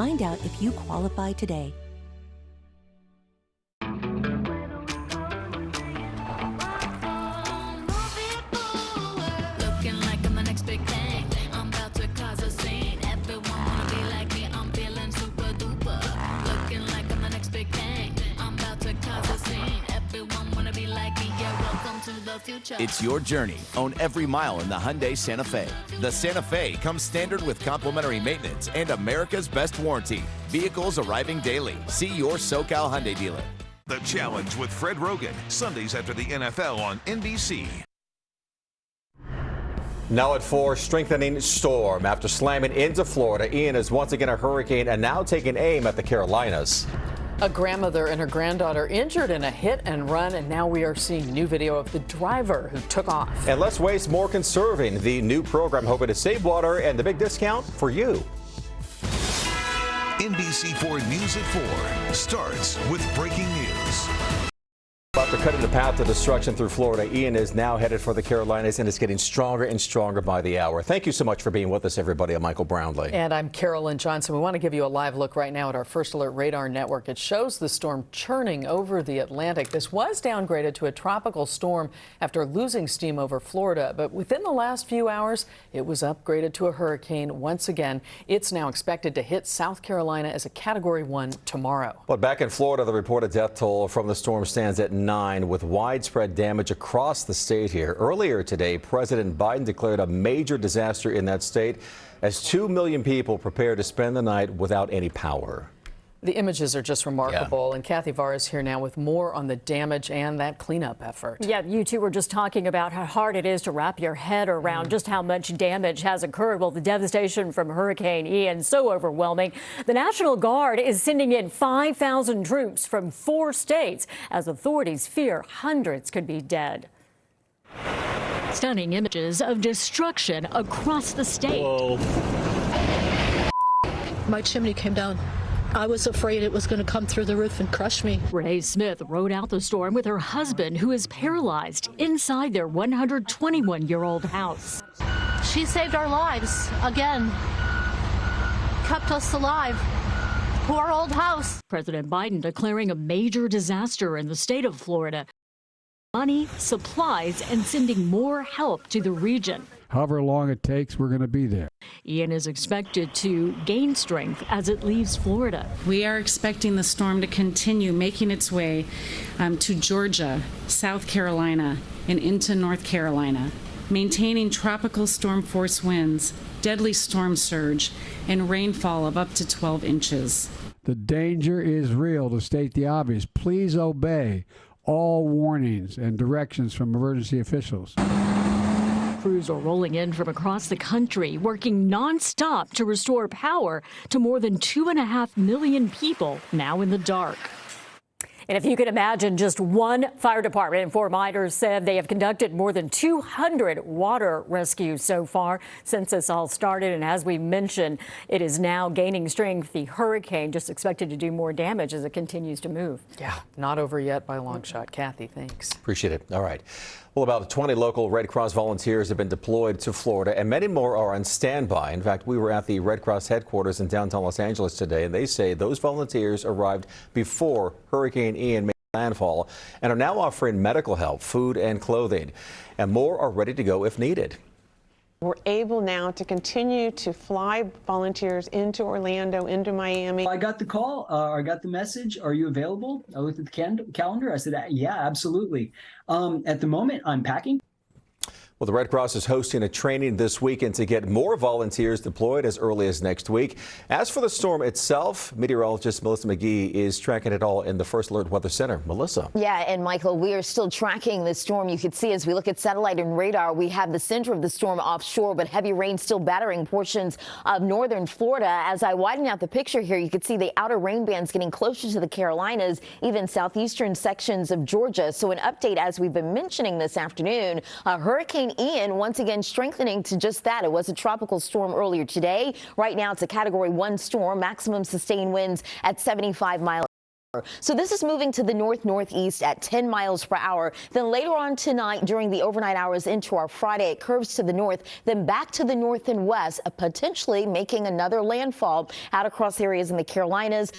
Find out if you qualify today. It's your journey. Own every mile in the Hyundai Santa Fe. The Santa Fe comes standard with complimentary maintenance and America's best warranty. Vehicles arriving daily. See your SoCal Hyundai dealer. The Challenge with Fred Rogan, Sundays after the NFL on NBC. Now at 4, strengthening storm. After slamming into Florida, Ian is once again a hurricane and now taking aim at the Carolinas. A grandmother and her granddaughter injured in a hit and run, and now we are seeing new video of the driver who took off. And less waste, more conserving. The new program hoping to save water and the big discount for you. NBC4 News at 4 starts with breaking news. After cutting the path to destruction through Florida, Ian is now headed for the Carolinas, and it's getting stronger and stronger by the hour. Thank you so much for being with us, everybody. I'm Michael Brownlee. And I'm Carolyn Johnson. We want to give you a live look right now at our First Alert radar network. It shows the storm churning over the Atlantic. This was downgraded to a tropical storm after losing steam over Florida, but within the last few hours, it was upgraded to a hurricane once again. It's now expected to hit South Carolina as a Category 1 tomorrow. But back in Florida, the reported death toll from the storm stands at 9, with widespread damage across the state here. Earlier today, President Biden declared a major disaster in that state as 2 million people prepare to spend the night without any power. The images are just remarkable, and Kathy Varr is here now with more on the damage and that cleanup effort. Yeah, you two were just talking about how hard it is to wrap your head around just how much damage has occurred. Well, the devastation from Hurricane Ian, so overwhelming. The National Guard is sending in 5,000 troops from 4 states as authorities fear hundreds could be dead. Stunning images of destruction across the state. Whoa. My chimney came down. I was afraid it was going to come through the roof and crush me. Renee Smith rode out the storm with her husband, who is paralyzed inside their 121-year-old house. She saved our lives again, kept us alive. Poor old house. President Biden declaring a major disaster in the state of Florida. Money, supplies, and sending more help to the region. However long it takes, we're going to be there. Ian is expected to gain strength as it leaves Florida. We are expecting the storm to continue making its way to Georgia, South Carolina, and into North Carolina, maintaining tropical storm force winds, deadly storm surge, and rainfall of up to 12 inches. The danger is real, to state the obvious. Please obey all warnings and directions from emergency officials. Crews are rolling in from across the country, working nonstop to restore power to more than 2.5 million people now in the dark. And if you can imagine, just one fire department in Fort Myers said they have conducted more than 200 water rescues so far since this all started. And as we mentioned, it is now gaining strength. The hurricane just expected to do more damage as it continues to move. Yeah, not over yet by a long shot. Kathy, thanks. Appreciate it. All right. Well, about 20 local Red Cross volunteers have been deployed to Florida, and many more are on standby. In fact, we were at the Red Cross headquarters in downtown Los Angeles today, and they say those volunteers arrived before Hurricane Ian made landfall and are now offering medical help, food and clothing, and more are ready to go if needed. We're able now to continue to fly volunteers into Orlando, into Miami. I got the call, I got the message. Are you available? I looked at the calendar. I said, yeah, absolutely. At the moment, I'm packing. Well, the Red Cross is hosting a training this weekend to get more volunteers deployed as early as next week. As for the storm itself, meteorologist Melissa McGee is tracking it all in the First Alert Weather Center. Melissa. Yeah, and Michael, we are still tracking the storm. You can see as we look at satellite and radar, we have the center of the storm offshore, but heavy rain still battering portions of northern Florida. As I widen out the picture here, you can see the outer rain bands getting closer to the Carolinas, even southeastern sections of Georgia. So an update, as we've been mentioning this afternoon, Hurricane Ian once again strengthening to just that. It was a tropical storm earlier today. Right now, it's a Category 1 storm, maximum sustained winds at 75 miles. So this is moving to the north-northeast at 10 miles per hour. Then later on tonight during the overnight hours into our Friday, it curves to the north, then back to the north and west, potentially making another landfall out across areas in the Carolinas.